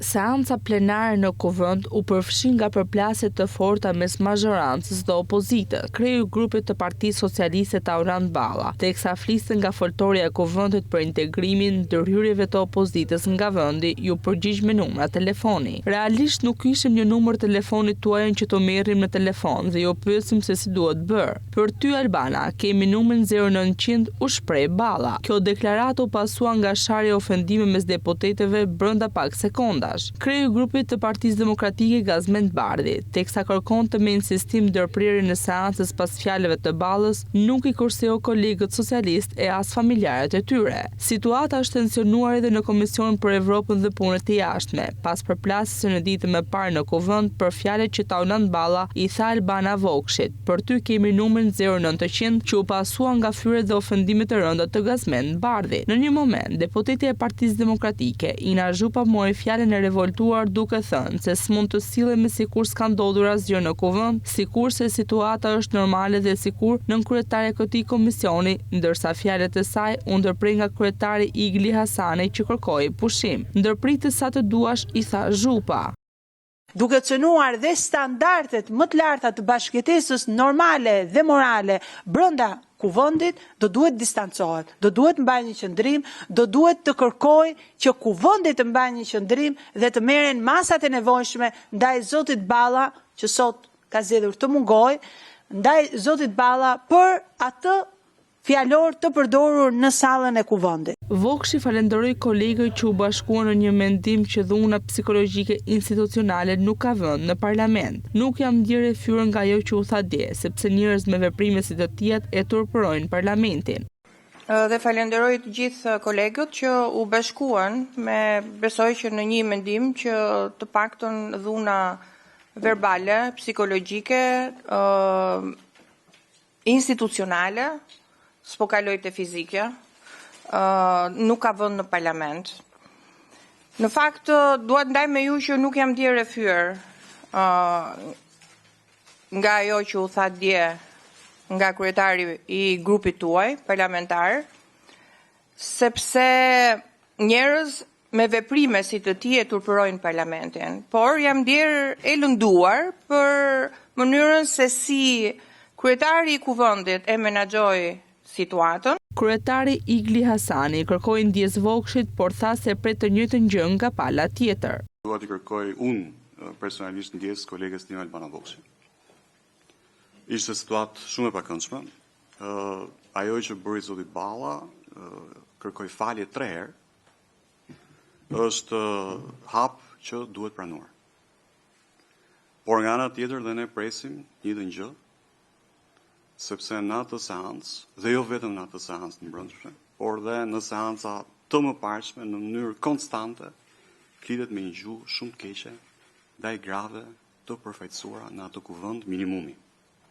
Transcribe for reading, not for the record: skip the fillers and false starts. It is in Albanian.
Seanca plenare në Kuvend u përfshi nga përplasjet të forta mes mazhorancës dhe opozitës. Kreu i grupit të Partisë Socialiste Taurand Balla, teksa fliste nga foltorja e Kuvendit për integrimin ndërhyrjeve të opozitës nga vendi, ju përgjigj me numra telefoni. Realisht nuk kishim një numër telefonit tuaj që të merrim në telefon dhe ju pyesim se si duhet bërë. Për ty Albana, kemi numrin 0900, u shpreh Balla. Kjo deklaratë u pasua nga sharja ofendime mes deputetëve brenda pak sekonda. Kreu i grupit të Partisë Demokratike Gazmend Bardhi, teksa kërkonte me insistim ndërprerjen e seancës pas fjalëve të Ballës, nuk i kurseu kolegët socialist e as familjarët e tyre. Situata është tensionuar edhe në Komisionin për Evropën dhe Punët e Jashtme, pas përplasjes së në ditën e parë në Kuvend për fjalët që Taurand Balla i tha Albana Vokshit. Për ty kemi numrin 0900 që u pasua nga fyret dhe ofendimet e rënda të Gazmend Bardhi. Në një moment, deputetja e Partisë Demokratike, Ina Zhupa, mori fjalën e revoltuar duke thënë se s'mund të sillemi sikur s'ka ndodhur asgjë në Kuvend, sikur se situata është normale dhe sikur nën kryetare e këtij komisioni, ndërsa fjalët e saj u ndërprej nga kryetari Igli Hasani që kërkoi pushim. Ndërpritet sa të duash, i tha Zhupa. Duke cënuar dhe standardet më të larta të bashkëjetesës normale dhe morale brenda Kuvendit, do duhet distancohet, do duhet mbajë një qëndrim, do duhet të kërkoj që Kuvendi të mbajë një qëndrim dhe të merren masat e nevojshme ndaj zotit Balla, që sot ka zgjedhur të mungojë, ndaj zotit Balla për atë fjalor të përdorur në sallën e Kuvendit. Vokshi falenderoi kolegët që u bashkuan në një mendim që dhuna psikologjike institucionale nuk ka vend në parlament. Nuk jam ndjerë e fyer nga ajo që u tha dje, sepse njerëz me veprime si të tillë e turpërojnë parlamentin. Dhe falenderoj të gjithë kolegët që u bashkuan me, besoj që në një mendim që të paktën dhuna verbale, psikologjike, institucionale, s'po kaloj te fizike, nuk ka vend në parlament. Në fakt, dua të ndaj me ju që nuk jam ndjerë e fyer nga ajo që u tha dje nga kryetari i grupit tuaj parlamentar, sepse njerëz me veprime si të tij e turpërojnë parlamentin, por jam ndjerë e lënduar për mënyrën se si kryetari i Kuvendit e menaxhoi situatën. Kryetari Igli Hasani kërkoi ndjes Vokshit, por tha se pret të njëjtën gjë nga pala tjetër. Dua të kërkoj unë personalisht ndjes kolegës time Albana Vokshi. Ishte situatë shumë e pakëndshme. Ajo që bëri zoti Balla, kërkoi falje 3 herë, është hap që duhet pranuar. Por nga ana tjetër dhe ne presim një të gjë, sepse në atë seancë, dhe jo vetëm në atë seancë në brendshme, por dhe në seanca të mëparshme në mënyrë konstante, flitet me një gjuhë shumë të keqe, ndaj grave të përfaqësuara në atë Kuvend minimumi.